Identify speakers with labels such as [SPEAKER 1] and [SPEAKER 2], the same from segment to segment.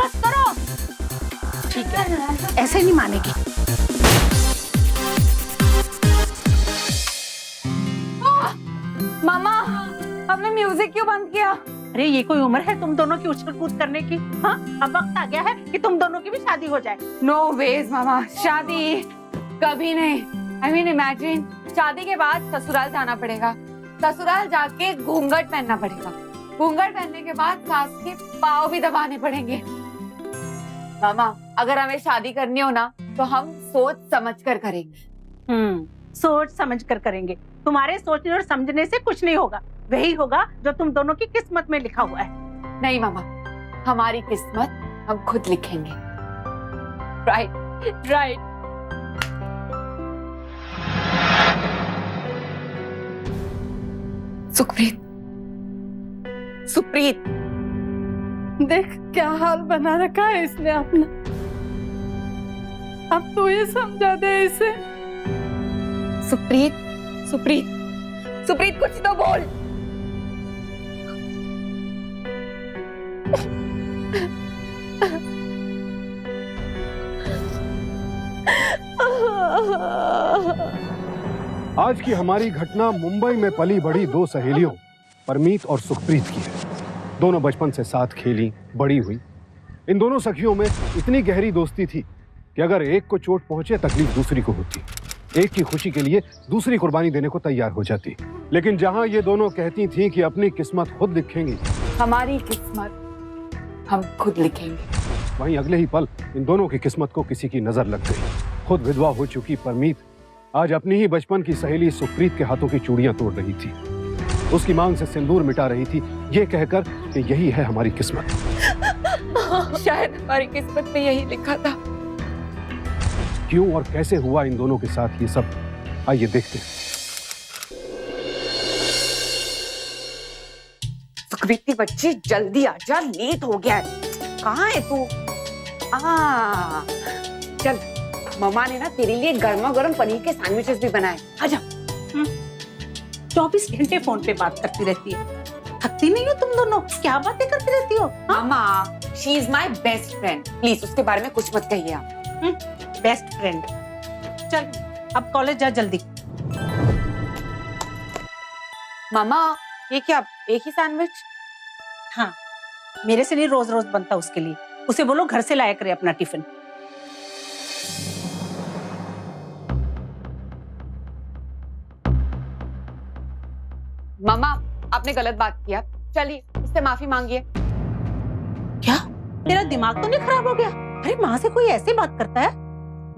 [SPEAKER 1] बस करो। ठीक है, ऐसे नहीं मानेगी।
[SPEAKER 2] मामा, आपने म्यूजिक क्यों बंद किया?
[SPEAKER 1] अरे ये कोई उम्र है तुम दोनों की उछल कूद करने की? हाँ, अब वक्त आ गया है कि तुम दोनों की भी शादी हो जाए।
[SPEAKER 2] नो वेज मामा, शादी कभी नहीं। आई मीन इमेजिन, शादी के बाद ससुराल जाना पड़ेगा, ससुराल जाके घूंघट पहनना पड़ेगा, घूंघट पहनने के बाद सास के पाँव भी दबाने पड़ेंगे। मामा, अगर हमें शादी करनी हो ना तो हम सोच समझ कर करेंगे।
[SPEAKER 1] सोच समझ कर करेंगे। तुम्हारे सोचने और समझने से कुछ नहीं होगा, वही होगा जो तुम दोनों की किस्मत में लिखा हुआ है।
[SPEAKER 2] नहीं मामा, हमारी किस्मत हम खुद लिखेंगे। Right right. सुप्रीत, सुप्रीत,
[SPEAKER 3] देख क्या हाल बना रखा है इसने अपना। अब तो ये समझा दे इसे।
[SPEAKER 2] सुप्रीत, सुप्रीत, सुप्रीत कुछ तो बोल।
[SPEAKER 4] आज की हमारी घटना मुंबई में पली बड़ी दो सहेलियों परमीत और सुखप्रीत की है। दोनों बचपन से साथ खेली बड़ी हुई। इन दोनों सखियों में इतनी गहरी दोस्ती थी कि अगर एक को चोट पहुंचे तकलीफ दूसरी को होती, एक की खुशी के लिए दूसरी कुर्बानी देने को तैयार हो जाती। लेकिन जहां ये दोनों कहती थीं कि अपनी किस्मत खुद लिखेंगी,
[SPEAKER 2] हमारी किस्मत हम खुद लिखेंगे,
[SPEAKER 4] वहीं अगले ही पल इन दोनों की किस्मत को किसी की नजर लग गई। खुद विधवा हो चुकी परमीत आज अपनी ही बचपन की सहेली सुखप्रीत के हाथों की चूड़ियां तोड़ रही थी, उसकी मांग से सिंदूर मिटा रही थी, ये कहकर कि यही है हमारी किस्मत।
[SPEAKER 2] शायद हमारी किस्मत में यही लिखा था।
[SPEAKER 4] क्यों और कैसे हुआ इन दोनों के साथ ये सब, आइए देखते हैं।
[SPEAKER 2] सुखप्रीत की बच्ची जल्दी आ जा, लेट हो गया है। कहाँ है तू? चल, मम्मा ने ना तेरे लिए गर्मा गर्म पनीर के सैंडविचेस भी बनाए, आजा।
[SPEAKER 1] 24 घंटे फोन पे बात करती रहती है, थकती नहीं हो तुम दोनों? क्या बातें करती रहती हो?
[SPEAKER 2] मम्मा, she is my best friend, please उसके बारे में कुछ मत कहिए आप।
[SPEAKER 1] Best friend. चल अब कॉलेज जा जल्दी।
[SPEAKER 2] मामा, ये क्या, एक ही सैंडविच?
[SPEAKER 1] हाँ, मेरे से नहीं रोज रोज बनता उसके लिए, उसे बोलो घर से लाया करे अपना टिफिन।
[SPEAKER 2] मामा, आपने गलत बात किया, चलिए उससे माफी मांगिए।
[SPEAKER 1] क्या तेरा दिमाग तो नहीं खराब हो गया? अरे माँ से कोई ऐसी बात करता है?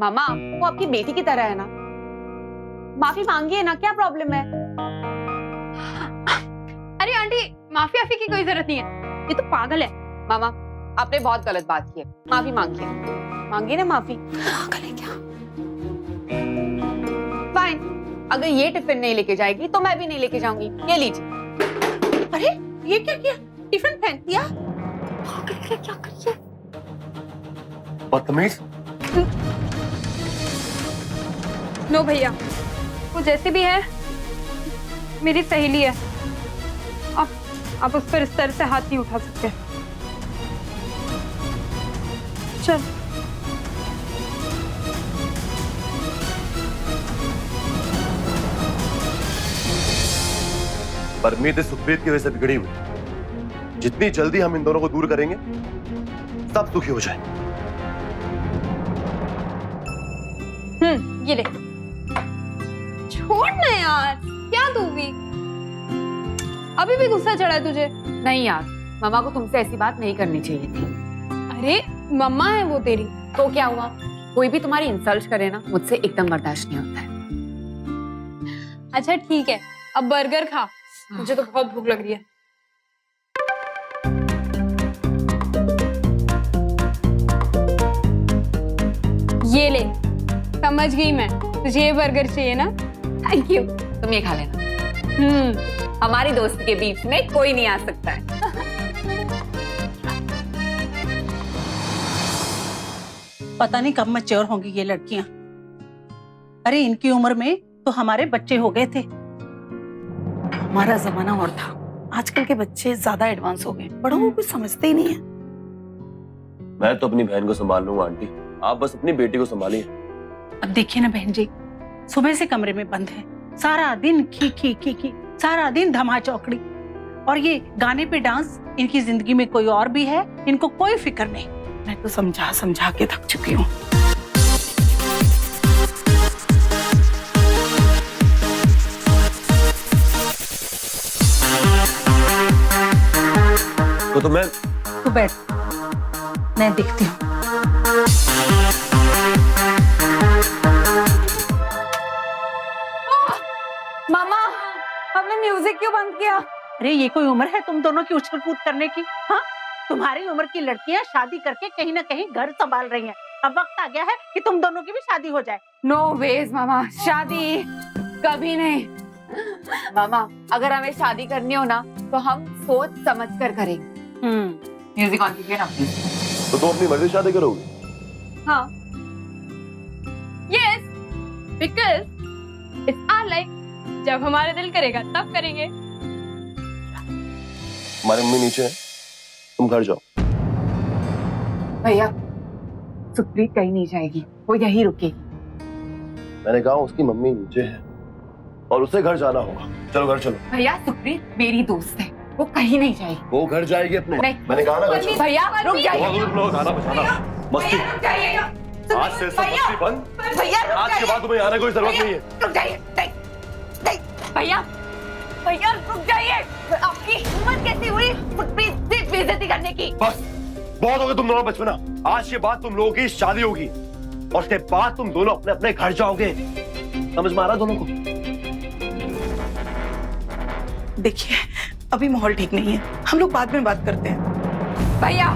[SPEAKER 2] मामा, वो आपकी बेटी की तरह है ना, माफी मांगिए ना, क्या प्रॉब्लम है?
[SPEAKER 3] अरे आंटी, माफी आफी की कोई जरूरत नहीं है, ये तो पागल है।
[SPEAKER 2] मामा, आपने बहुत गलत बात की है, माफी मांगिए, मांगिए ना माफी।
[SPEAKER 1] पागल है क्या?
[SPEAKER 2] फाइन, अगर ये टिफिन नहीं लेके जाएगी तो मैं भी नहीं लेके जाऊंगी, ये लीजिए।
[SPEAKER 1] अरे ये क्या किया? टिफिन फेंक दिया?
[SPEAKER 2] क्या करिए?
[SPEAKER 5] बदतमीज।
[SPEAKER 3] नो भैया, वो जैसे भी है मेरी सहेली है, आप उस पर इस तरह से हाथ नहीं उठा सकते। चल।
[SPEAKER 5] परमीत इस सुखप्रीत की वजह से बिगड़ी हुई। जितनी जल्दी हम इन दोनों को दूर करेंगे सब सुखी हो जाएंगे।
[SPEAKER 3] ये ले। छोड़ ना यार, क्या तू भी अभी भी गुस्सा चढ़ा है तुझे?
[SPEAKER 2] नहीं यार, मामा को तुमसे ऐसी बात नहीं करनी चाहिए थी।
[SPEAKER 3] अरे मम्मा है वो तेरी।
[SPEAKER 2] तो क्या हुआ, कोई भी तुम्हारी इंसल्ट करे ना, मुझसे एकदम बर्दाश्त नहीं होता है।
[SPEAKER 3] अच्छा ठीक है, अब बर्गर खा, मुझे तो बहुत भूख लग रही है। ये ले, समझ गई मैं, तुझे ये बर्गर चाहिए ना?
[SPEAKER 2] थैंक यू, तुम ये खा लेना। हमारी दोस्ती के बीच में कोई नहीं आ सकता है।
[SPEAKER 1] पता नहीं कब मैच्योर होंगी ये लड़कियां। अरे इनकी उम्र में तो हमारे बच्चे हो गए थे। हमारा जमाना और था, आजकल के बच्चे ज्यादा एडवांस हो गए, बड़ों को कुछ समझते ही नहीं है।
[SPEAKER 5] मैं तो अपनी बहन को संभाल लूंगा आंटी, आप बस अपनी बेटी को संभालिए।
[SPEAKER 1] अब देखिए ना बहन जी, सुबह से कमरे में बंद है, सारा दिन खी खी खी खी, सारा दिन धमा चौकड़ी, और ये गाने पे डांस। इनकी जिंदगी में कोई और भी है, इनको कोई फिक्र नहीं। मैं तो समझा समझा के थक चुकी हूँ।
[SPEAKER 5] तो मैं
[SPEAKER 1] तू बैठ, मैं देखती हूँ।
[SPEAKER 2] मामा, आपने म्यूजिक क्यों बंद किया?
[SPEAKER 1] अरे ये कोई उम्र है तुम दोनों की उछल कूद करने की? हाँ, तुम्हारी उम्र की लड़कियां शादी करके कहीं ना कहीं घर संभाल रही हैं। अब वक्त आ गया है कि तुम दोनों की भी शादी हो जाए।
[SPEAKER 2] नो वेज मामा, शादी कभी नहीं। मामा, अगर हमें शादी करनी हो ना तो हम सोच समझ कर करेंगे। म्यूजिक ऑन कीजिए ना प्लीज।
[SPEAKER 5] तो तुम अपनी मर्जी से शादी करोगे?
[SPEAKER 3] हाँ, yes, because it's our life. जब हमारा दिल करेगा तब करेंगे।
[SPEAKER 5] हमारी मम्मी नीचे है, तुम घर जाओ।
[SPEAKER 2] भैया, सुप्रीत कहीं नहीं जाएगी, वो यहीं रुकेगी।
[SPEAKER 5] मैंने कहा उसकी मम्मी नीचे है और उसे घर जाना होगा। चलो घर चलो।
[SPEAKER 2] भैया, सुप्रीत मेरी दोस्त है, वो कहीं नहीं जाएगी।
[SPEAKER 5] वो घर जाएगी अपने।
[SPEAKER 2] नहीं।
[SPEAKER 5] मैंने कहा ना घर चलो।
[SPEAKER 2] भैया रुक जाइए।
[SPEAKER 5] बहुत तुम लोग गाना बजाना मस्ती।
[SPEAKER 2] भैया, रुक जाइएगा।
[SPEAKER 5] आज से सब
[SPEAKER 2] भैया,
[SPEAKER 5] मस्ती बंद।
[SPEAKER 2] भैया रुक
[SPEAKER 5] आज के
[SPEAKER 2] जाइए।
[SPEAKER 5] बाद तुम्हें आने की कोई जरूरत नहीं है।
[SPEAKER 2] रुक जाइए। नहीं, नहीं, भैया, भैया रुक जाइए। आपकी हिम्मत कैसी हुई सुप्रीत से बेइज्जती करने की?
[SPEAKER 5] बस बहुत हो गया तुम दोनों बचपना। आज के बाद तुम लोगों की शादी होगी और उसके बाद तुम दोनों अपने अपने घर जाओगे। समझ में आ रहा दोनों को?
[SPEAKER 6] देखिए, अभी माहौल ठीक नहीं है, हम लोग बाद में बात करते हैं।
[SPEAKER 2] भैया,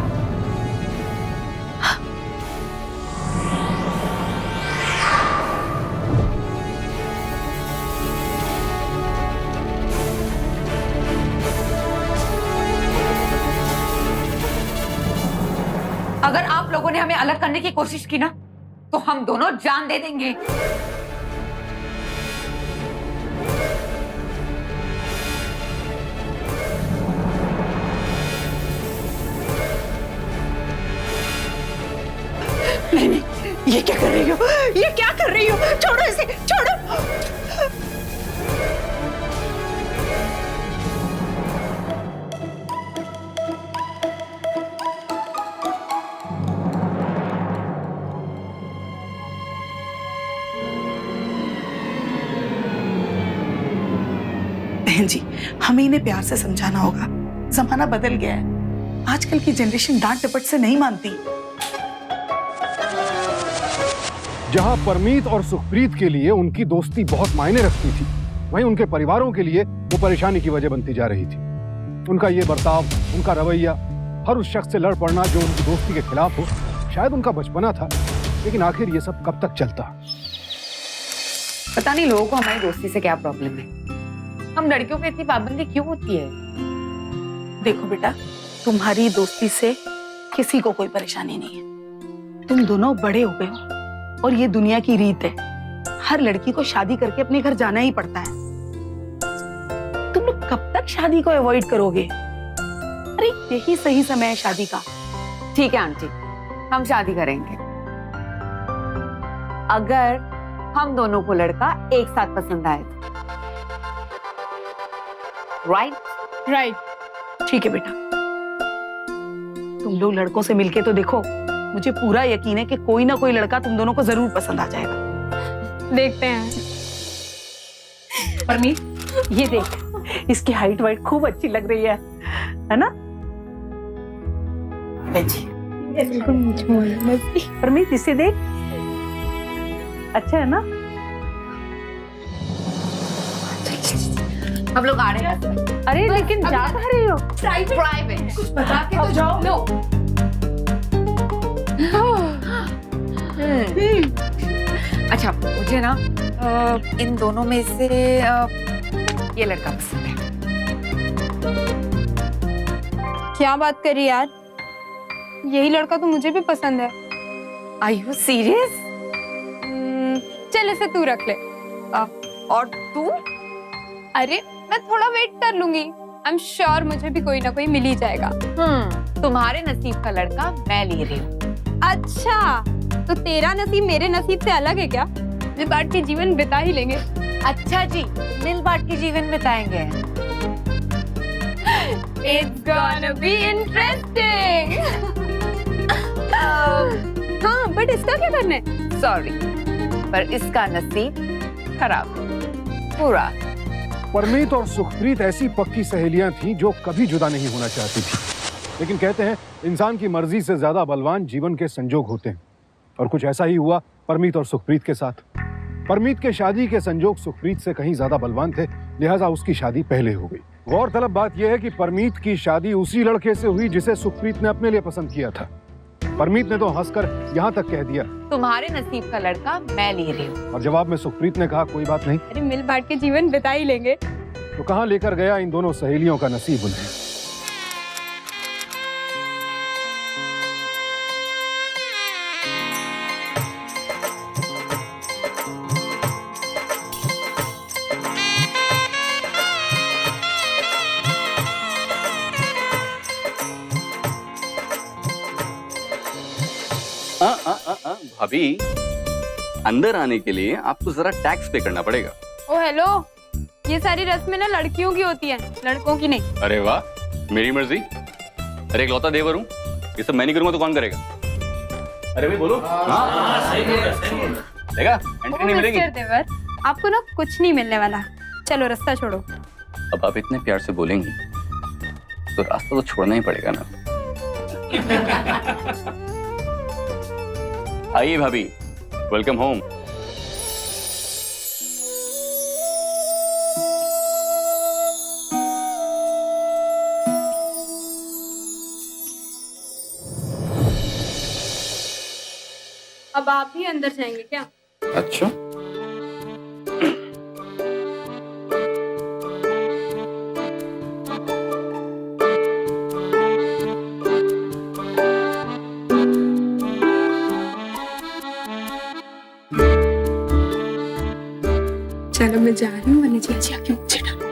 [SPEAKER 2] अगर आप लोगों ने हमें अलग करने की कोशिश की ना तो हम दोनों जान दे देंगे।
[SPEAKER 6] नहीं नहीं, ये क्या कर रही हो? ये क्या कर रही हो? छोड़ो इसे, छोड़ो। बहन जी, हमें इन्हें प्यार से समझाना होगा। जमाना बदल गया है, आजकल की जनरेशन डांट डपट से नहीं मानती।
[SPEAKER 4] जहां परमीत और सुखप्रीत के लिए उनकी दोस्ती बहुत मायने रखती थी, वहीं उनके परिवारों के लिए वो परेशानी की वजह बनती जा रही थी। उनका ये बर्ताव, उनका रवैया, हर उस शख्स से लड़ पड़ना जो उनकी दोस्ती के खिलाफ हो, शायद उनका बचपना था, लेकिन आखिर ये सब कब तक चलता?
[SPEAKER 2] पता नहीं लोगों को हमारी दोस्ती से क्या प्रॉब्लम है। हम लड़कियों पे इतनी पाबंदी क्यों होती है?
[SPEAKER 6] देखो बेटा, तुम्हारी दोस्ती से किसी को कोई परेशानी नहीं है। तुम दोनों बड़े हो गए हो और ये दुनिया की रीत है, हर लड़की को शादी करके अपने घर जाना ही पड़ता है। तुम लोग कब तक शादी को अवॉइड करोगे? अरे यही सही समय है शादी का।
[SPEAKER 2] ठीक है आंटी, हम शादी करेंगे अगर हम दोनों को लड़का एक साथ पसंद आए। राइट?
[SPEAKER 3] राइट।
[SPEAKER 6] ठीक है बेटा, तुम लोग लड़कों से मिलके तो देखो, मुझे पूरा यकीन है कि कोई ना कोई लड़का तुम दोनों को जरूर पसंद आ जाएगा।
[SPEAKER 3] देखते हैं।
[SPEAKER 1] परमीत, ये देख, इसकी हाइट वाइट खूब अच्छी लग रही है ना? परमीत, इसे देख, अच्छा है ना?
[SPEAKER 2] हम लोग आ रहे हैं।
[SPEAKER 1] अरे लेकिन जा कहाँ रही हो?
[SPEAKER 2] प्राइवेट कुछ बता के तो जाओ। नो। अच्छा, मुझे ना इन दोनों में से ये लड़का पसंद है।
[SPEAKER 3] क्या बात करी यार, यही लड़का तो मुझे भी पसंद है।
[SPEAKER 2] Are you serious?
[SPEAKER 3] चल इसे तू रख ले।
[SPEAKER 2] और तू?
[SPEAKER 3] अरे मैं थोड़ा वेट कर लूंगी, आई एम श्योर मुझे भी कोई ना कोई मिल ही जाएगा।
[SPEAKER 2] तुम्हारे नसीब का लड़का मैं ले रही हूँ।
[SPEAKER 3] अच्छा, तो तेरा नसीब मेरे नसीब से अलग है क्या? मिल बांट के जीवन बिता ही लेंगे।
[SPEAKER 2] अच्छा जी, मिल बांट के जीवन बिताएंगे।
[SPEAKER 3] It's gonna be interesting. हाँ, बट इसका क्या करना है?
[SPEAKER 2] सॉरी, पर इसका नसीब खराब पूरा।
[SPEAKER 4] परमीत और सुखप्रीत ऐसी पक्की सहेलियां थीं जो कभी जुदा नहीं होना चाहती थी। लेकिन कहते हैं इंसान की मर्जी से ज्यादा बलवान जीवन के संजोग होते हैं, और कुछ ऐसा ही हुआ परमीत और सुखप्रीत के साथ। परमीत के शादी के संजोग सुखप्रीत से कहीं ज्यादा बलवान थे, लिहाजा उसकी शादी पहले हो गई। गौरतलब बात यह है कि परमीत की शादी उसी लड़के से हुई जिसे सुखप्रीत ने अपने लिए पसंद किया था। परमीत ने तो हंसकर यहाँ तक कह दिया,
[SPEAKER 2] तुम्हारे नसीब का लड़का मैं ले रही हूँ।
[SPEAKER 4] और जवाब में सुखप्रीत ने कहा, कोई बात नहीं।
[SPEAKER 3] अरे मिल बांट के जीवन बिता ही लेंगे।
[SPEAKER 4] तो कहाँ लेकर गया इन दोनों सहेलियों का नसीब उन्हें।
[SPEAKER 7] भाभी, अंदर आने के लिए आपको जरा टैक्स पे करना पड़ेगा।
[SPEAKER 3] ओ हेलो, ये सारी रस्में ना लड़कियों की होती हैं, लड़कों की नहीं।
[SPEAKER 7] अरे वाह, मेरी मर्जी। अरे इकलौता देवर हूँ, ये सब मैं नहीं करूंगा तो कौन करेगा? अरे भाई बोलो। देखा, एंट्री नहीं मिलेगी।
[SPEAKER 3] मिस्टर देवर, आपको ना कुछ नहीं मिलने वाला। चलो रास्ता छोड़ो।
[SPEAKER 7] अब आप इतने प्यार से बोलेंगी तो रास्ता तो छोड़ना ही पड़ेगा ना। आइए भाभी, वेलकम होम।
[SPEAKER 3] अब आप ही अंदर जाएंगे क्या?
[SPEAKER 7] अच्छा,
[SPEAKER 3] चलो मैं जा रही हूँ, वरना चाची आके मुझे डांटे।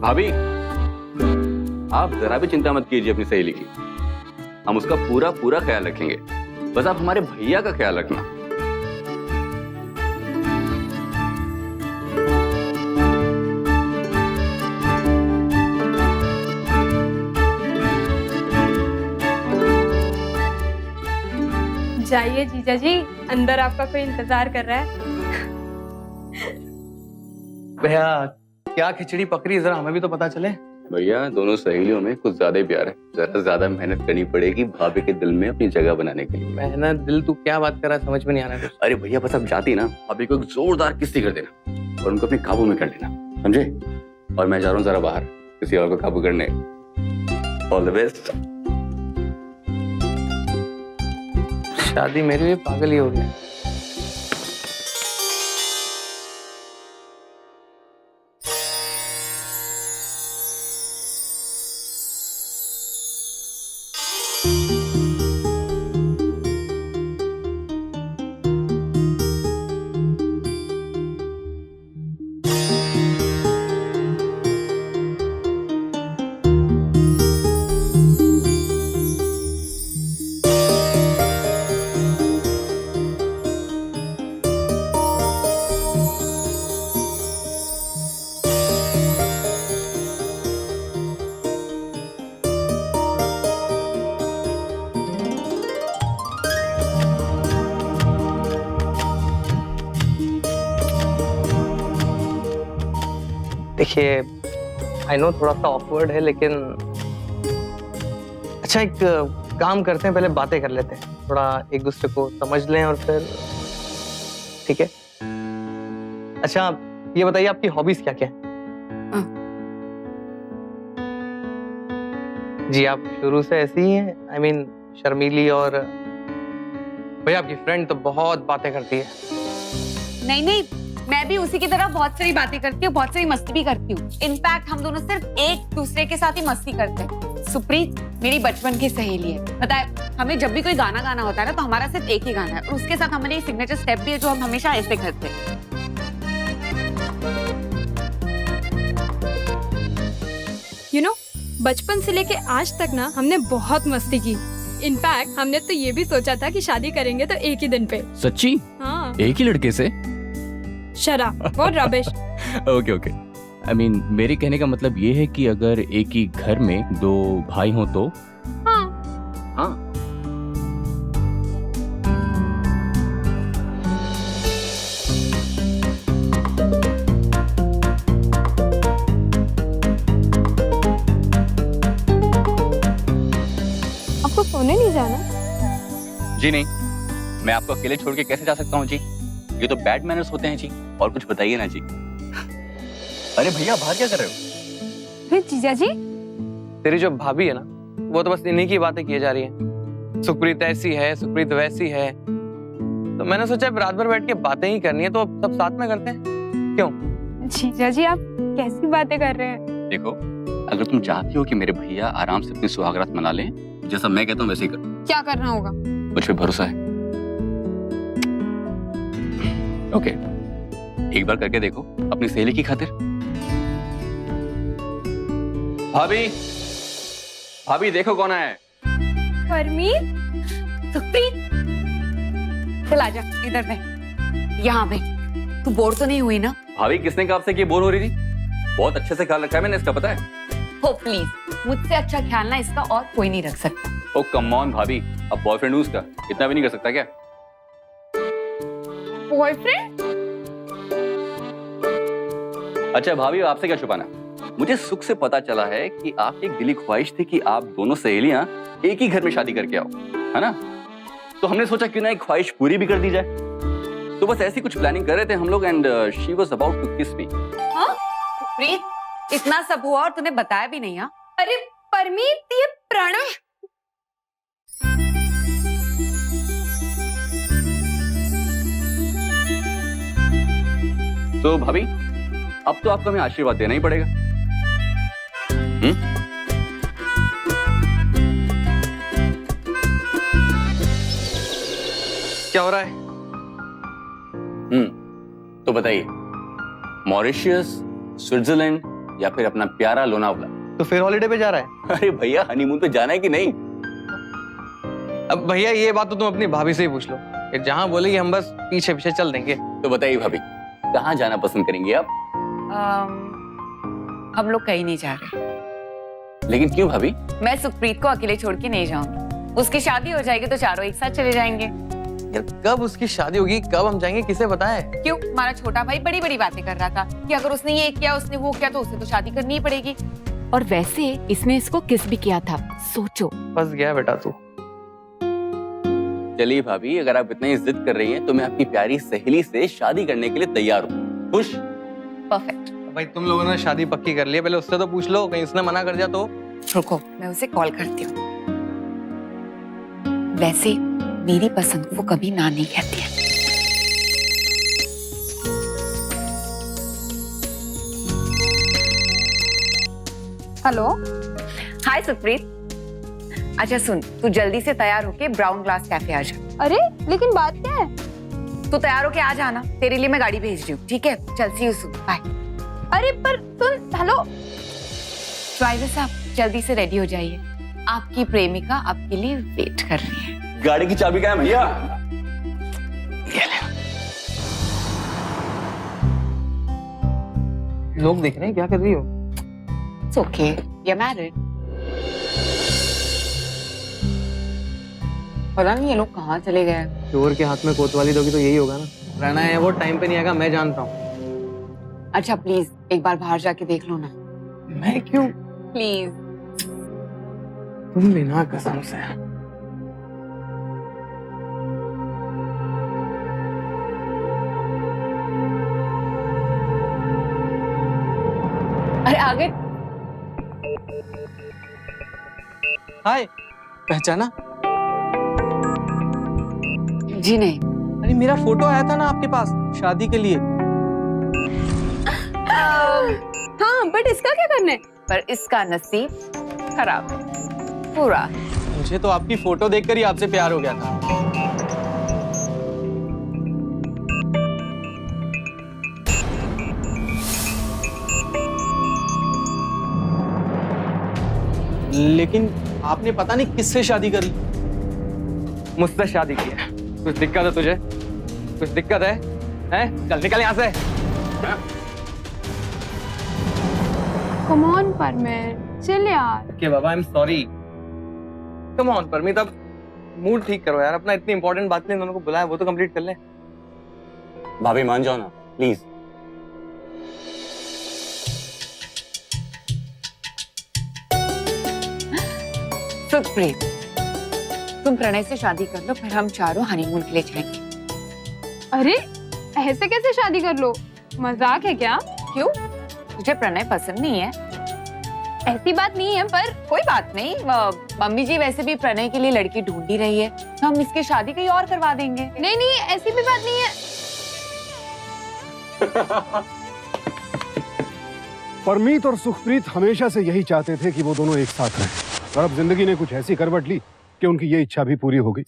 [SPEAKER 7] भाभी आप जरा भी चिंता मत कीजिए अपनी सहेली की, हम उसका पूरा पूरा ख्याल रखेंगे। बस आप हमारे भैया का ख्याल रखना।
[SPEAKER 3] जाइए जीजा जी, अंदर आपका कोई इंतजार कर रहा है।
[SPEAKER 8] भैया क्या खिचड़ी पकड़ी, जरा हमें भी तो पता चले।
[SPEAKER 7] भैया दोनों सहेलियों में कुछ ज्यादा ही प्यार है, जरा ज्यादा मेहनत करनी पड़ेगी भाभी के दिल में अपनी जगह बनाने के लिए।
[SPEAKER 8] मेहनत दिल, तू क्या बात कर रहा है, समझ में नहीं आ रहा कुछ।
[SPEAKER 7] अरे भैया बस आप जाती ना, भाभी को एक जोरदार किस्ती कर देना और उनको अपने काबू में कर लेना, समझे? और मैं जा रहा हूँ जरा बाहर किसी और को काबू करने। All the best.
[SPEAKER 8] शादी मेरी भी पागल ही हो गई। देखिए, आई नो थोड़ा सा ऑकवर्ड है, लेकिन अच्छा एक काम करते हैं, पहले बातें कर लेते हैं, थोड़ा एक दूसरे को समझ लें और फिर ठीक है। अच्छा ये बताइए आपकी हॉबीज क्या क्या है? जी आप शुरू से ऐसी ही हैं, आई मीन शर्मीली, और भैया आपकी फ्रेंड तो बहुत बातें करती है।
[SPEAKER 2] नहीं नहीं, मैं भी उसी की तरह बहुत सारी बातें करती हूँ, बहुत सारी मस्ती भी करती हूँ। इनफैक्ट हम दोनों सिर्फ एक दूसरे के साथ ही मस्ती करते हैं। सुप्रीत मेरी बचपन की सहेली है, पता है हमें जब भी कोई गाना गाना होता है ना तो हमारा सिर्फ एक ही गाना है, और उसके साथ हमारे एक सिग्नेचर स्टेप भी है जो हम हमेशा ऐसे करते हैं।
[SPEAKER 3] You know, बचपन से लेके आज तक ना हमने बहुत मस्ती की। इनफैक्ट हमने तो ये भी सोचा था कि शादी करेंगे तो एक ही दिन पे।
[SPEAKER 7] सच्ची?
[SPEAKER 3] हाँ।
[SPEAKER 7] एक ही लड़के से?
[SPEAKER 3] शराब, बहुत rubbish.
[SPEAKER 7] Okay okay. I mean मेरे कहने का मतलब ये है कि अगर एक ही घर में दो भाई हो तो?
[SPEAKER 3] हाँ।
[SPEAKER 7] हाँ।
[SPEAKER 3] आपको सोने नहीं जाना?
[SPEAKER 7] जी नहीं, मैं आपको अकेले छोड़ के कैसे जा सकता हूँ जी? ये तो बैड मैनर्स होते हैं जी। और कुछ बताइए ना जी। अरे भैया बाहर क्या कर रहे हो?
[SPEAKER 3] फिर जीजा जी?
[SPEAKER 8] तेरी जो भाभी है ना, वो तो बस इन्हीं की बातें किए जा रही हैं। सुप्रीत ऐसी है, सुप्रीत वैसी है। तो मैंने सोचा अब रात भर बैठ के बातें ही करनी है, तो सब साथ में करते हैं। क्यों?
[SPEAKER 3] जीजा जी आप कैसी बातें कर रहे हैं?
[SPEAKER 7] देखो, अगर तुम चाहती हो कि मेरे भैया आराम से अपनी सुहागरात मना लें, जैसा मैं कहता हूँ वैसे ही करो।
[SPEAKER 3] क्या करना होगा?
[SPEAKER 7] मुझ पे भरोसा है। ओके, एक बार करके देखो अपनी सहेली की खातिर। भाभी, भाभी देखो कौन आया है।
[SPEAKER 3] परमीत?
[SPEAKER 2] सुप्रीत, चल आजा इधर पे, यहाँ पे। तू बोर तो नहीं हुई ना?
[SPEAKER 7] भाभी किसने कहा आपसे कि बोर हो रही थी? बहुत अच्छे से ख्याल रखा है मैंने इसका, पता है?
[SPEAKER 2] हो प्लीज, मुझसे अच्छा ख्याल ना इसका और कोई नहीं रख सकता।
[SPEAKER 7] ओ कम ऑन भाभी, अब बॉयफ्रेंड हूँ उसका, इतना भी नहीं कर सकता क्या?
[SPEAKER 3] बॉयफ्रेंड?
[SPEAKER 7] अच्छा भाभी, आपसे क्या छुपाना? मुझे सुख से पता चला है कि आपकी एक दिली ख्वाहिश थी कि आप दोनों सहेलियां एक ही घर में शादी करके आओ, है ना? तो हमने सोचा क्यों ना एक ख्वाहिश पूरी भी कर दी जाए। तो बस ऐसी कुछ प्लानिंग कर रहे थे हम लोग and she was about to kiss me.
[SPEAKER 2] हाँ? सुप्रीत, इतना सब हुआ और तूने बताया भी नहीं? हाँ?
[SPEAKER 3] अरे परमीत, ये प्रणव।
[SPEAKER 7] तो भाभी, अब तो आपको हमें आशीर्वाद देना ही पड़ेगा।
[SPEAKER 8] क्या हो रहा है?
[SPEAKER 7] तो बताइए, मॉरिशियस, स्विट्जरलैंड या फिर अपना प्यारा लोनावला?
[SPEAKER 8] तो फिर हॉलीडे पे जा रहा है?
[SPEAKER 7] अरे भैया, हनीमून पे जाना है कि नहीं?
[SPEAKER 8] अब भैया ये बात तो तुम अपनी भाभी से ही पूछ लो, कि जहाँ बोलेगी हम बस पीछे पीछे चल देंगे।
[SPEAKER 7] तो बताइए भाभी, कहाँ जाना पसंद करेंगे आप?
[SPEAKER 2] हम लोग कहीं नहीं जा रहे।
[SPEAKER 7] लेकिन क्यों भाभी?
[SPEAKER 2] मैं सुप्रीत को अकेले छोड़ के नहीं जाऊंगी। उसकी शादी हो जाएगी तो चारों एक साथ चले जाएंगे।
[SPEAKER 8] यार कब उसकी शादी होगी, कब हम जाएंगे, किसे बताए?
[SPEAKER 2] क्यों? हमारा छोटा भाई बड़ी बड़ी बातें कर रहा था कि अगर उसने ये किया, उसने वो किया, तो उसे तो शादी करनी ही पड़ेगी। और वैसे इसने इसको किस भी किया था, सोचो।
[SPEAKER 8] फंस गया बेटा तू।
[SPEAKER 7] चलिए भाभी, अगर आप इतनी जिद कर रही हैं तो मैं आपकी प्यारी सहेली से शादी करने के लिए तैयार हूँ। खुश?
[SPEAKER 2] परफेक्ट।
[SPEAKER 8] भाई तुम लोगों ने शादी पक्की कर ली है, पहले उससे तो पूछ लो, कहीं उसने मना कर दिया तो।
[SPEAKER 2] रुको, मैं उसे कॉल करती हूँ। वैसे मेरी पसंद को वो कभी ना नहीं कहती है।
[SPEAKER 3] हेलो।
[SPEAKER 2] हाय सुप्रीत। अच्छा सुन, तू जल्दी से तैयार होके ब्राउन ग्लास कैफे आ जा।
[SPEAKER 3] अरे लेकिन बात क्या है?
[SPEAKER 2] तू तैयार होके आ जाना, तेरे लिए मैं गाड़ी भेज रही हूँ, ठीक है? चल, सी यू सून, बाय।
[SPEAKER 3] अरे पर सुन, हेलो।
[SPEAKER 2] ड्राइवर साहब जल्दी से रेडी हो जाइए, आपकी प्रेमिका आपके लिए वेट कर रही है।
[SPEAKER 7] गाड़ी की चाबी कहाँ है भैया?
[SPEAKER 8] लोग देख रहे हैं, क्या कर रही हो?
[SPEAKER 2] It's okay, you're married. पता नहीं ये लोग कहाँ चले गए।
[SPEAKER 8] चोर के हाथ में कोतवाली दोगी तो यही होगा ना। रहना है वो टाइम पे नहीं आएगा, मैं जानता हूँ।
[SPEAKER 2] अच्छा प्लीज एक बार बाहर जाके देख लो ना।
[SPEAKER 8] मैं क्यों?
[SPEAKER 2] प्लीज।
[SPEAKER 8] तुम भी ना, कसम से।
[SPEAKER 2] अरे आगे।
[SPEAKER 8] हाय, पहचाना?
[SPEAKER 2] जी नहीं।
[SPEAKER 8] अरे मेरा फोटो आया था ना आपके पास शादी के लिए।
[SPEAKER 3] हाँ, बट इसका क्या करना है?
[SPEAKER 2] पर इसका नसीब खराब है पूरा।
[SPEAKER 8] मुझे तो आपकी फोटो देखकर ही आपसे प्यार हो गया था।
[SPEAKER 9] लेकिन आपने पता नहीं किससे शादी कर ली।
[SPEAKER 8] मुझसे शादी की है। कुछ दिक्कत है तुझे? कुछ दिक्कत है? हैं? चल निकल यहाँ से।
[SPEAKER 3] कम ऑन परमीत, चिल यार।
[SPEAKER 8] के बाबा, I am sorry. Come on Parmeet, अब मूड ठीक करो यार। अपना इतनी इंपॉर्टेंट बात ने दोनों को बुलाया, वो तो कंप्लीट कर ले।
[SPEAKER 7] भाभी मान जाओ ना प्लीज।
[SPEAKER 2] सुखप्रीत, तुम प्रणय से शादी कर लो, फिर हम चारों हनीमून के लिए जाएंगे।
[SPEAKER 3] अरे ऐसे कैसे शादी कर लो? मजाक है क्या?
[SPEAKER 2] क्यों? तुझे प्रणय पसंद नहीं है?
[SPEAKER 3] ऐसी बात नहीं है, पर
[SPEAKER 2] कोई बात नहीं, मम्मी जी वैसे भी प्रणय के लिए लड़की ढूंढ ही रही है, तो हम इसकी शादी कहीं और करवा देंगे।
[SPEAKER 3] नहीं नहीं, ऐसी भी बात नहीं है।
[SPEAKER 4] परमीत और सुखप्रीत हमेशा से यही चाहते थे कि वो दोनों एक साथ रहें, और अब जिंदगी ने कुछ ऐसी करवट ली कि उनकी ये इच्छा भी पूरी हो गई।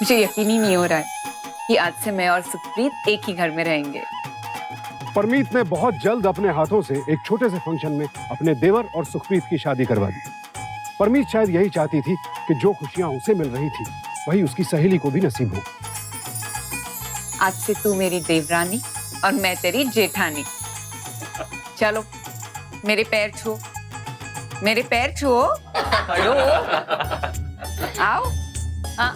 [SPEAKER 2] मुझे यकीन ही नहीं हो रहा है कि आज से मैं और सुखप्रीत एक ही घर में रहेंगे।
[SPEAKER 4] परमीत ने बहुत जल्द अपने हाथों से एक छोटे से फंक्शन में अपने देवर और सुखप्रीत की शादी करवा दी। परमीत शायद यही चाहती थी कि जो खुशियां उसे मिल रही थी वही उसकी सहेली को भी नसीब हो।
[SPEAKER 2] आज से तू मेरी देवरानी और मैं तेरी जेठानी। चलो मेरे पैर छुओ, मेरे पैर छुओ। हेलो, आओ। हाँ,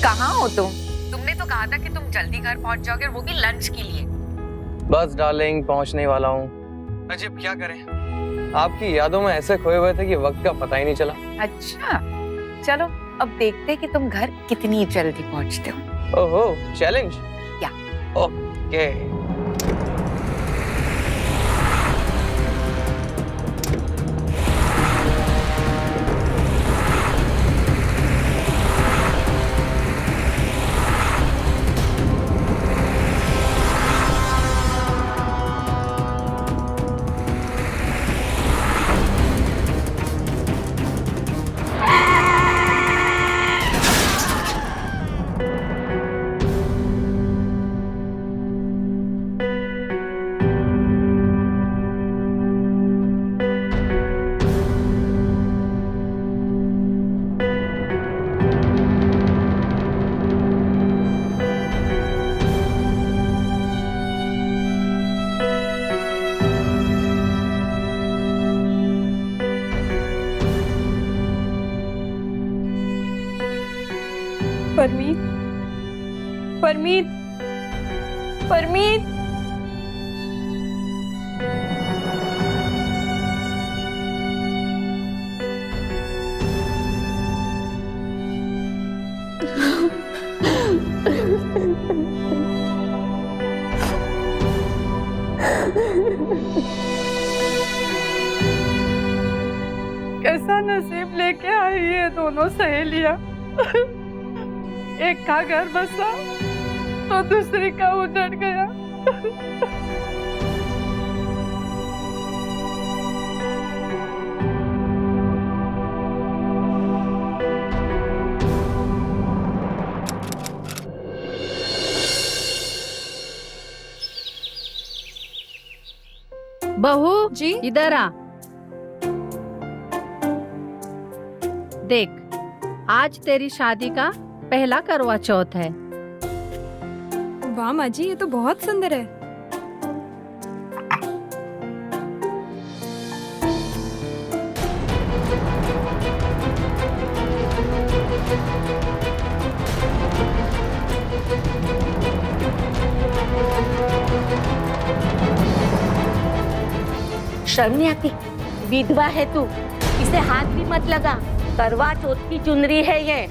[SPEAKER 2] कहाँ हो तुम? तुमने तो कहा था कि तुम जल्दी घर पहुंच जाओगे, और वो भी लंच के लिए।
[SPEAKER 8] बस डार्लिंग, पहुंचने वाला हूँ। अजीब क्या करें, आपकी यादों में ऐसे खोए हुए थे कि वक्त का पता ही नहीं चला।
[SPEAKER 2] अच्छा, चलो अब देखते हैं कि तुम घर कितनी जल्दी पहुंचते हो।
[SPEAKER 8] ओहो, चैलेंज?
[SPEAKER 2] या।
[SPEAKER 8] ओके।
[SPEAKER 3] परमीत, परमीत, परमीत। कैसा नसीब लेके आई है दोनों सहेलियां। एक का घर बसा तो दूसरी का उजड़ गया।
[SPEAKER 10] बहू
[SPEAKER 3] जी?
[SPEAKER 10] इधर आ। देख, आज तेरी शादी का पहला करवा चौथ है।
[SPEAKER 3] वाह माँ जी, ये तो बहुत सुंदर है।
[SPEAKER 10] शर्म नहीं आती? विधवा है तू, इसे हाथ भी मत लगा। करवा चौथ की चुनरी है ये।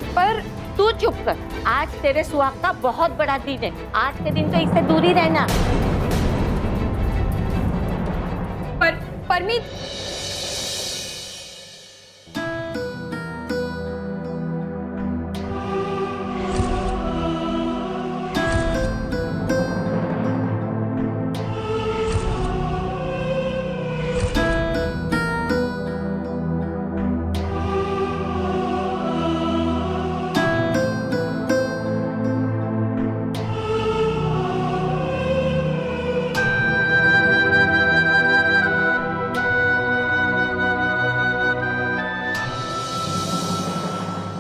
[SPEAKER 3] पर
[SPEAKER 11] तू चुप कर। आज तेरे सुहाग का बहुत बड़ा दिन है। आज के दिन तो इससे दूर ही रहना।
[SPEAKER 3] परमीत,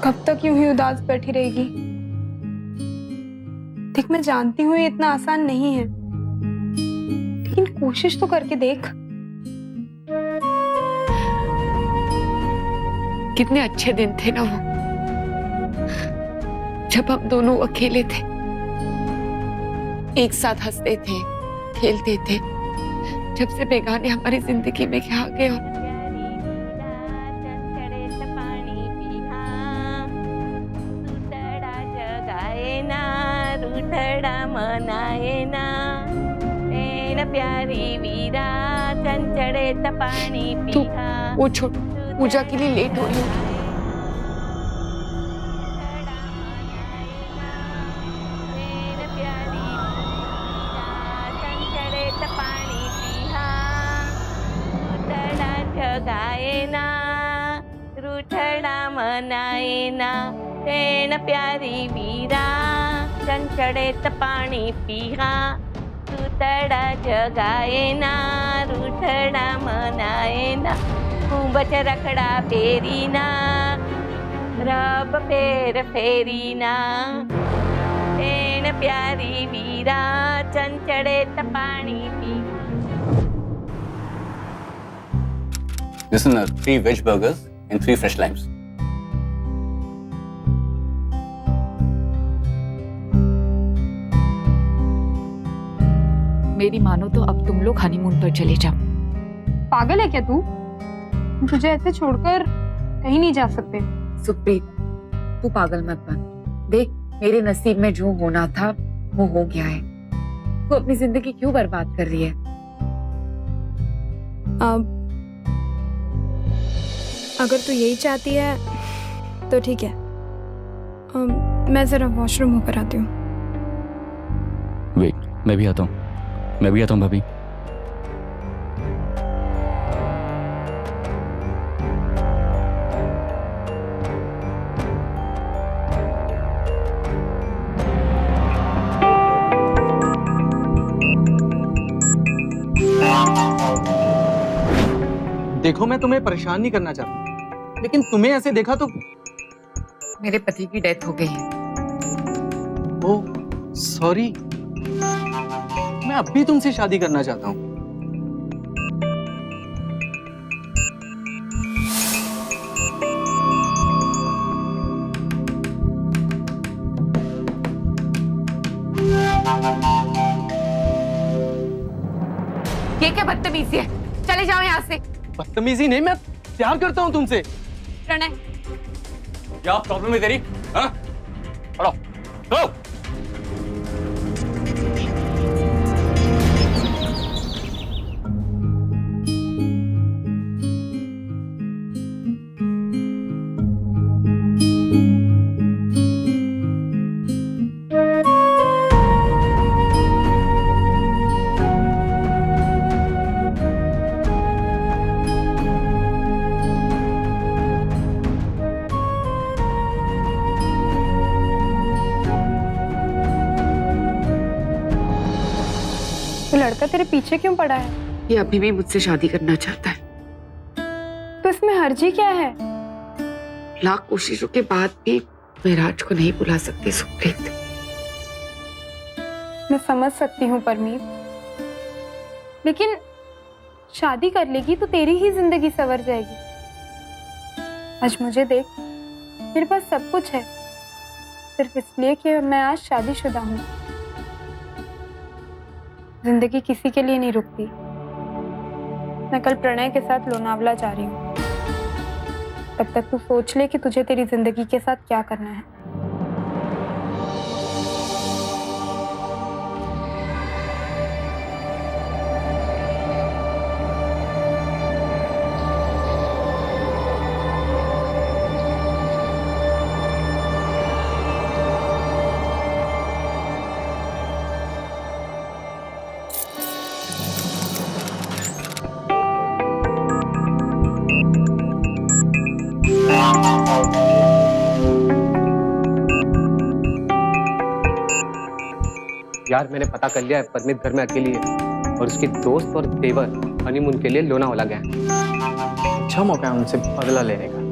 [SPEAKER 3] कब तक यूं ही उदास बैठी रहेगी? देख, मैं जानती हूँ ये इतना आसान नहीं है, लेकिन कोशिश तो करके देख।
[SPEAKER 2] कितने अच्छे दिन थे ना वो, जब हम दोनों अकेले थे, एक साथ हंसते थे, खेलते थे। जब से बेगाने हमारी जिंदगी में आ गए और
[SPEAKER 11] प्यारी वीरा चंचड़े तपानी
[SPEAKER 2] तू
[SPEAKER 11] पीहा।
[SPEAKER 2] वो छोड़, पूजा के लिए लेट हो रही होगी।
[SPEAKER 11] चंचड़े तपानी पीहा रूठड़ा जगाएना रूठड़ा मनाएना तेन प्यारी वीरा चंचड़े तपानी पीहा रूठड़ा जगाएना रूठड़ा मनाएना कुंभच रखड़ा फेरीना रब फेर फेरीना तेन प्यारी वीरा चंचड़े तपानी P.
[SPEAKER 7] Listen, 3 veg burgers and 3 fresh limes.
[SPEAKER 2] मेरी मानो तो अब तुम लोग हनीमून पर चले जाओ।
[SPEAKER 3] पागल है क्या तू? तुझे ऐसे छोड़कर कहीं नहीं जा सकते।
[SPEAKER 2] सुप्रीत, तू पागल मत बन। देख, मेरे नसीब में जो होना था वो हो गया है। तू अपनी जिंदगी क्यों बर्बाद कर रही है?
[SPEAKER 3] अगर तू यही चाहती है तो ठीक है। मैं जरा वॉशरूम होकर आती हूँ।
[SPEAKER 7] वेट, मैं भी आता हूँ भाभी।
[SPEAKER 9] देखो, मैं तुम्हें परेशान नहीं करना चाहता, लेकिन तुम्हें ऐसे देखा तो।
[SPEAKER 2] मेरे पति की डेथ हो गई है।
[SPEAKER 9] ओह सॉरी, मैं अब भी तुमसे शादी करना चाहता हूँ।
[SPEAKER 2] ये क्या बदतमीजी है? चले जाओ यहाँ से।
[SPEAKER 9] बदतमीजी नहीं, मैं प्यार करता हूँ तुमसे।
[SPEAKER 2] प्रणय,
[SPEAKER 7] क्या प्रॉब्लम है तेरी? हाँ? हटो, चलो।
[SPEAKER 3] लड़का तेरे पीछे क्यों पड़ा है?
[SPEAKER 2] ये अभी भी मुझसे शादी करना चाहता है।
[SPEAKER 3] तो इसमें हर्जी क्या है?
[SPEAKER 2] लाख कोशिशों के बाद भी मैं राज को नहीं बुला सकती सुप्रीत।
[SPEAKER 3] मैं समझ सकती हूँ परमीत, लेकिन शादी कर लेगी तो तेरी ही जिंदगी संवर जाएगी। आज मुझे देख, मेरे पास सब कुछ है, सिर्फ इसलिए कि मैं आज शादीशुदा हूँ। जिंदगी किसी के लिए नहीं रुकती। मैं कल प्रणय के साथ लोनावला जा रही हूँ। तब तक तू सोच ले कि तुझे तेरी जिंदगी के साथ क्या करना है।
[SPEAKER 9] यार मैंने पता कर लिया है, परमित घर में अकेली है और उसकी दोस्त और देवर हनीमून के लिए लोनावाला गए हैं। अच्छा मौका है उनसे बदला लेने का।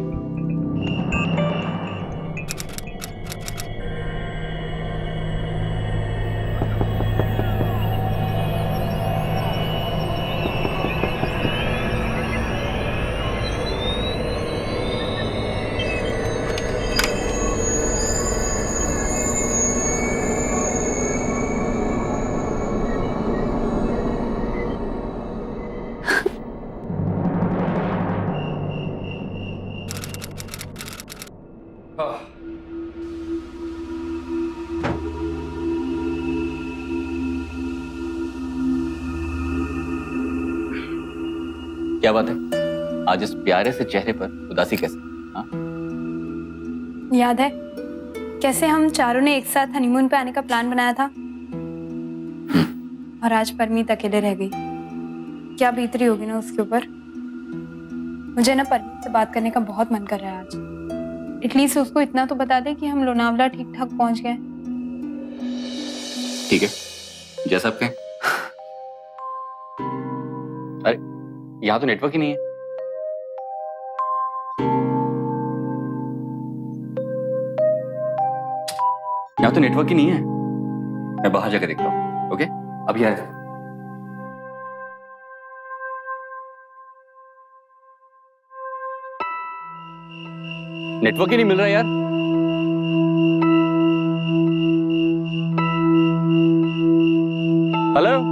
[SPEAKER 7] क्या बात है, आज इस प्यारे से चेहरे पर उदासी कैसे? हाँ?
[SPEAKER 3] याद है कैसे हम चारों ने एक साथ हनीमून पे आने का प्लान बनाया था और आज परमीत अकेले रह गई। क्या बीत रही होगी ना उसके ऊपर। मुझे ना परमीत से बात करने का बहुत मन कर रहा है आज। एटलीस्ट उसको इतना तो बता दे कि हम लोनावला ठीक ठाक पहुंच गए।
[SPEAKER 7] ठीक है, जैसा आप कहें। अरे यहाँ तो नेटवर्क ही नहीं है। यहाँ तो नेटवर्क ही नहीं है। मैं बाहर जाकर देखता हूँ। ओके, अभी आया। नेटवर्क ही नहीं मिल रहा यार। हेलो,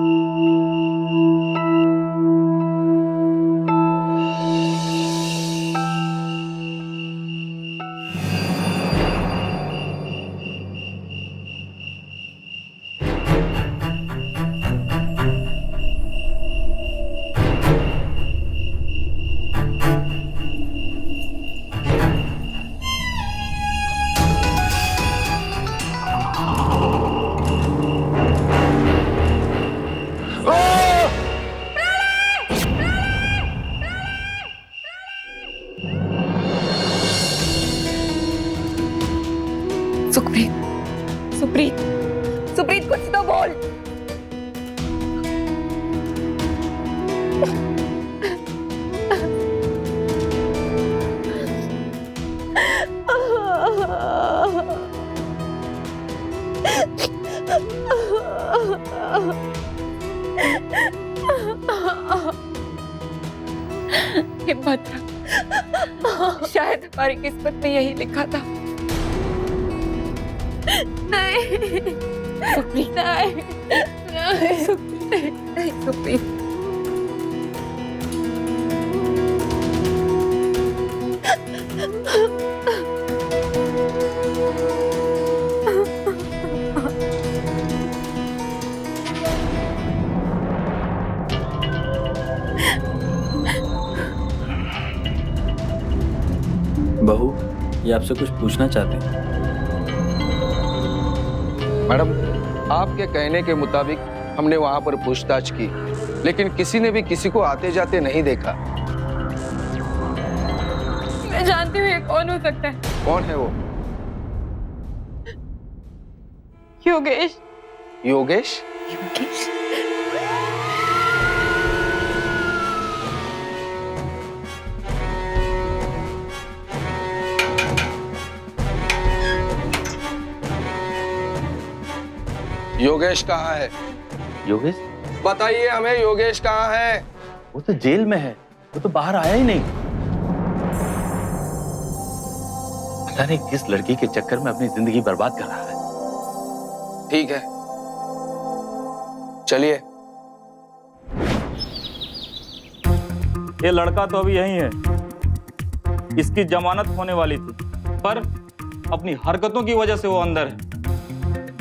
[SPEAKER 2] सुप्रीत, सुप्रीत, सुप्रीत कुछ तो बोल। हिम्मत रख, शायद हमारी किस्मत में यही लिखा था। नहीं सुप्रीत, नहीं सुप्रीत, नहीं सुप्रीत।
[SPEAKER 12] बहू, ये आपसे कुछ पूछना चाहते हैं।
[SPEAKER 13] मैडम, आपके कहने के मुताबिक हमने वहां पर पूछताछ की, लेकिन किसी ने भी किसी को आते जाते नहीं देखा।
[SPEAKER 3] मैं जानती हूँ ये कौन हो सकता है।
[SPEAKER 13] कौन है वो?
[SPEAKER 3] योगेश।
[SPEAKER 13] योगेश?
[SPEAKER 3] योगेश?
[SPEAKER 13] योगेश कहाँ है?
[SPEAKER 5] योगेश?
[SPEAKER 13] बताइए हमें, योगेश कहाँ है?
[SPEAKER 5] वो तो जेल में है, वो तो बाहर आया ही नहीं। पता नहीं किस लड़की के चक्कर में अपनी जिंदगी बर्बाद कर रहा है।
[SPEAKER 13] ठीक है, चलिए।
[SPEAKER 14] ये लड़का तो अभी यही है। इसकी जमानत होने वाली थी, पर अपनी हरकतों की वजह से वो अंदर है।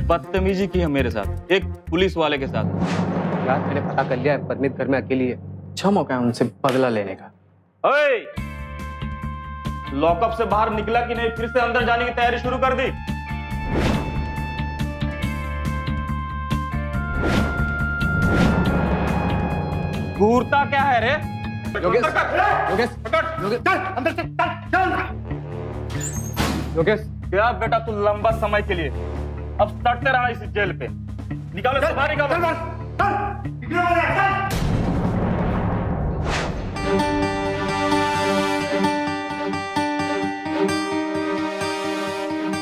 [SPEAKER 14] बदतमीजी की है मेरे साथ, एक पुलिस वाले के साथ।
[SPEAKER 9] यार मैंने पता कर लिया है, परमित घर में अकेली है। अच्छा मौका है उनसे बदला लेने का।
[SPEAKER 14] ओए, लॉकअप से बाहर निकला कि नहीं, फिर से अंदर जाने की तैयारी शुरू कर दी? घूरता क्या है रे?
[SPEAKER 9] योगेश, योगेश,
[SPEAKER 14] अंदर से चल।
[SPEAKER 9] योगेश,
[SPEAKER 14] क्या बेटा, तू लंबा समय के लिए अब सटते रहा इस जेल पे।
[SPEAKER 5] निकालो इसको बाहर निकालो।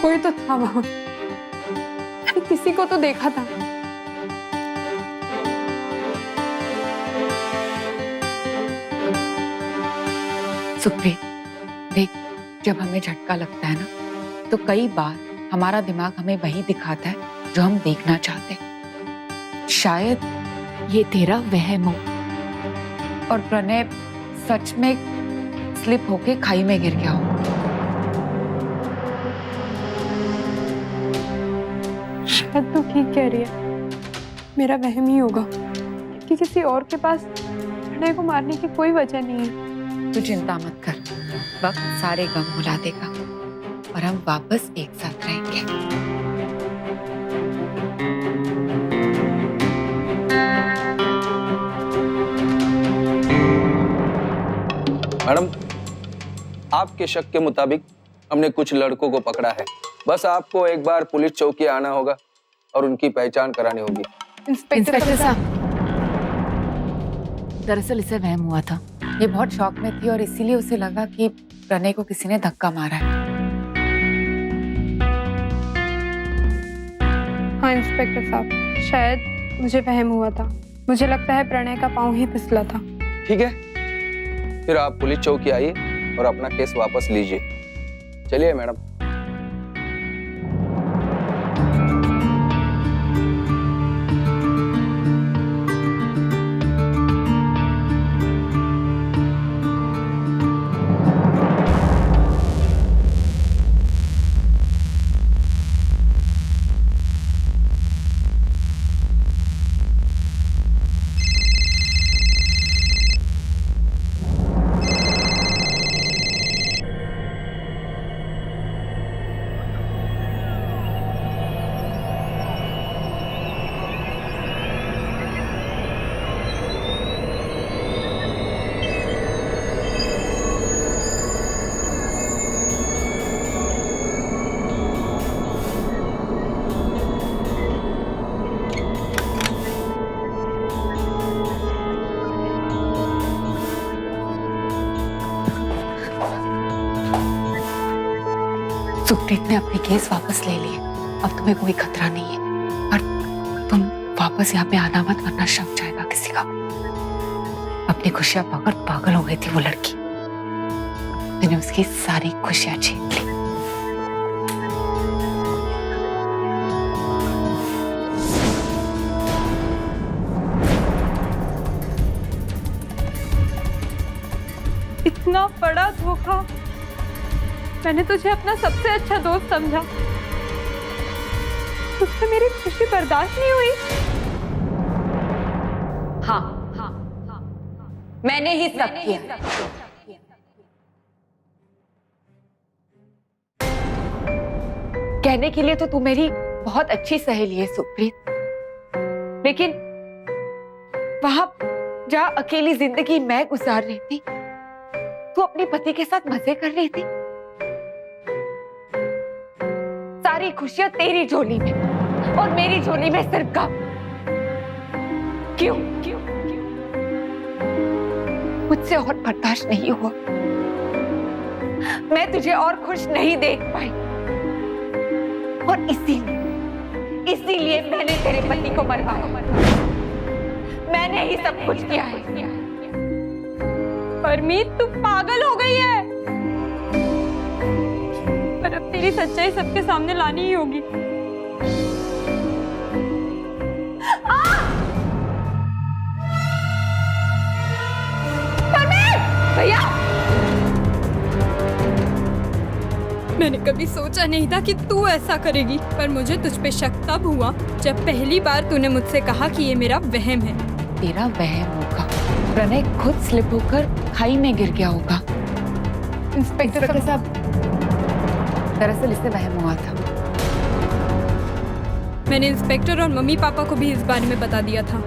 [SPEAKER 3] कोई तो था वहां, मैंने किसी को तो देखा था।
[SPEAKER 2] सुप्रीत, देख, जब हमें झटका लगता है ना, तो कई बार हमारा दिमाग हमें वही दिखाता है जो हम देखना चाहते हैं। शायद ये तेरा वहम हो और प्रणय सच में स्लिप होके खाई में गिर गया हो।
[SPEAKER 3] शायद तू ठीक कह रही है, मेरा वहम ही होगा, क्योंकि किसी और के पास प्रणय को मारने की कोई वजह नहीं है।
[SPEAKER 2] तू चिंता मत कर, वक्त सारे गम भुला देगा और हम वापस एक साथ रहेंगे।
[SPEAKER 13] मैडम, आपके शक के मुताबिक हमने कुछ लड़कों को पकड़ा है। बस आपको एक बार पुलिस चौकी आना होगा और उनकी पहचान करानी होगी।
[SPEAKER 2] इंस्पेक्टर साहब, दरअसल इसे वहम हुआ था। ये बहुत शॉक में थी और इसीलिए उसे लगा कि प्रणय को किसी ने धक्का मारा है।
[SPEAKER 3] हाँ इंस्पेक्टर साहब, शायद मुझे वहम हुआ था। मुझे लगता है प्रणय का पाँव ही फिसला था।
[SPEAKER 13] ठीक है, फिर आप पुलिस चौकी आइए और अपना केस वापस लीजिए। चलिए मैडम।
[SPEAKER 2] सुप्रीत ने अपने केस वापस ले लिए। अब तुम्हें कोई खतरा नहीं है और तुम वापस यहाँ पे आना मत, वरना शक जाएगा किसी का। अपनी खुशियां पाकर पागल हो गई थी वो लड़की। मैंने उसकी सारी खुशियां छीन ली।
[SPEAKER 3] इतना बड़ा धोखा। मैंने तुझे अपना सबसे अच्छा दोस्त समझा, तुझसे मेरी खुशी बर्दाश्त नहीं हुई।
[SPEAKER 2] हाँ, मैंने ही सब किया। कहने के लिए तो तू मेरी बहुत अच्छी सहेली है सुप्रीत, लेकिन वहां जहां अकेली जिंदगी मैं गुजार रही थी, तू अपने पति के साथ मजे कर रही थी। सारी खुशियां तेरी झोली में और मेरी झोली में सिर्फ गम। क्यों? मुझसे और बर्दाश्त नहीं हुआ। मैं तुझे और खुश नहीं देख पाई और इसीलिए मैंने तेरे पति को मरवाया। मैंने ही सब कुछ किया है।
[SPEAKER 3] परमीत, तू पागल हो गई है। पर अब तेरी सच्चाई सबके सामने लानी ही होगी।
[SPEAKER 2] भैया,
[SPEAKER 3] मैंने कभी सोचा नहीं था कि तू ऐसा करेगी, पर मुझे तुझ पे शक तब हुआ जब पहली बार तूने मुझसे कहा कि ये मेरा वहम है।
[SPEAKER 2] तेरा वहम होगा। प्रणय खुद स्लिप होकर खाई में गिर गया होगा।
[SPEAKER 3] इंस्पेक्टर साहब,
[SPEAKER 2] दरअसल इसे वहम हुआ था।
[SPEAKER 3] मैंने इंस्पेक्टर और मम्मी पापा को भी इस बारे में बता दिया था,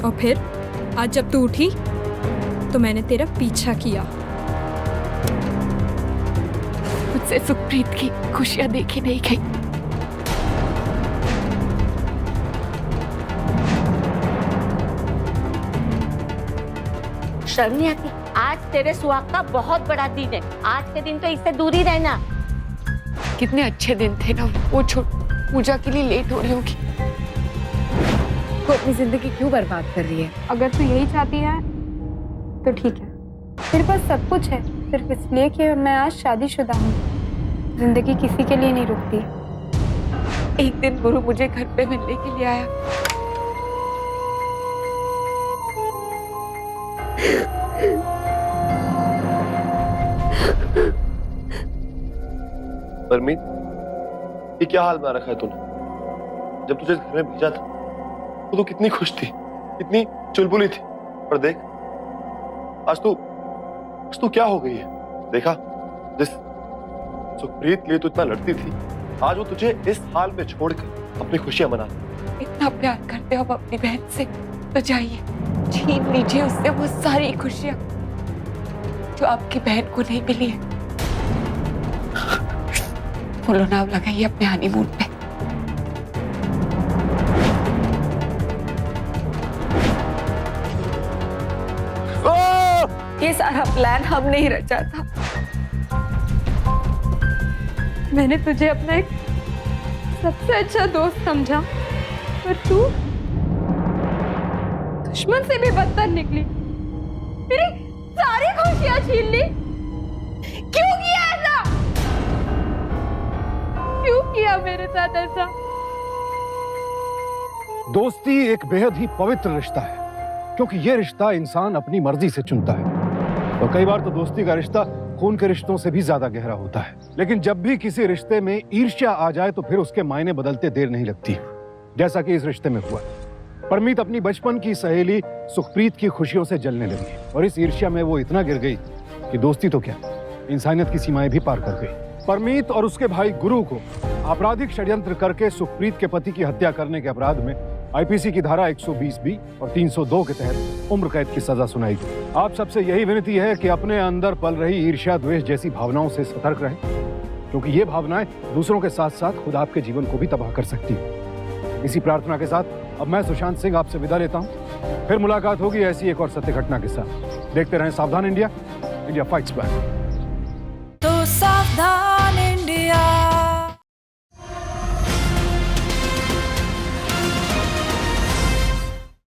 [SPEAKER 3] और फिर आज जब तू उठी तो मैंने तेरा पीछा किया।
[SPEAKER 2] मुझसे सुप्रीत की खुशियां देखी नहीं गई।
[SPEAKER 11] शर्म नहीं आती? आज तेरे सुहाग का बहुत बड़ा दिन है, आज के दिन तो इससे दूर ही रहना।
[SPEAKER 2] कितने अच्छे दिन थे ना वो। छोड़, पूजा के लिए लेट हो रही होगी। वो अपनी जिंदगी क्यों बर्बाद कर रही है?
[SPEAKER 3] अगर तू यही चाहती है तो ठीक है। मेरे पास सब कुछ है, सिर्फ इसलिए कि मैं आज शादीशुदा हूँ। जिंदगी किसी के लिए नहीं रुकती।
[SPEAKER 2] एक दिन गुरु मुझे घर पे मिलने के लिए आया।
[SPEAKER 5] परमीत, ये क्या हाल बना रखा है तूने? जब तुझे घर में भेजा था तो तू कितनी खुश थी, कितनी चुलबुली थी, पर देख आज तू क्या हो गई है? देखा, जिस सुखप्रीत के लिए तू इतना लड़ती थी, आज वो तुझे इस हाल में छोड़कर अपनी खुशियां मना रही।
[SPEAKER 2] इतना प्यार करते हो आप अपनी बहन से, तो जाइए छीन लीजिए उससे वो सारी खुशियां जो आपकी बहन को नहीं मिली है। फूलो नाव लगाइए अपने हनीमून पे। ये सारा प्लान हमने ही रचा था।
[SPEAKER 3] मैंने तुझे अपना एक सबसे अच्छा दोस्त समझा, पर तू दुश्मन से भी बदतर निकली। मेरी सारी खुशियां छीन ली। क्यों किया ऐसा? क्यों किया मेरे साथ ऐसा?
[SPEAKER 4] दोस्ती एक बेहद ही पवित्र रिश्ता है, क्योंकि ये रिश्ता इंसान अपनी मर्जी से चुनता है। और कई बार तो दोस्ती का रिश्ता खून के रिश्तों से भी ज्यादा गहरा होता है। लेकिन जब भी किसी रिश्ते में ईर्ष्या आ जाए तो फिर उसके मायने बदलते देर नहीं लगती, जैसा कि इस रिश्ते में हुआ। परमीत अपनी बचपन की सहेली सुखप्रीत की खुशियों से जलने लगी और इस ईर्ष्या में वो इतना गिर गई कि दोस्ती तो क्या, इंसानियत की सीमाएं भी पार कर गई। परमीत और उसके भाई गुरु को आपराधिक षड्यंत्र करके सुखप्रीत के पति की हत्या करने के अपराध में आईपीसी की धारा 120B और 302 के तहत उम्र कैद की सजा सुनाई गई। आप सबसे यही विनती है कि अपने अंदर पल रही ईर्ष्या, द्वेष जैसी भावनाओं से सतर्क रहें, क्योंकि ये भावनाएं दूसरों के साथ साथ खुद आपके जीवन को भी तबाह कर सकती हैं। इसी प्रार्थना के साथ अब मैं सुशांत सिंह आपसे विदा लेता हूं। फिर मुलाकात होगी ऐसी एक और सत्य घटना के साथ। देखते रहें सावधान इंडिया, इंडिया फाइट्स बैक।
[SPEAKER 15] तो सावधान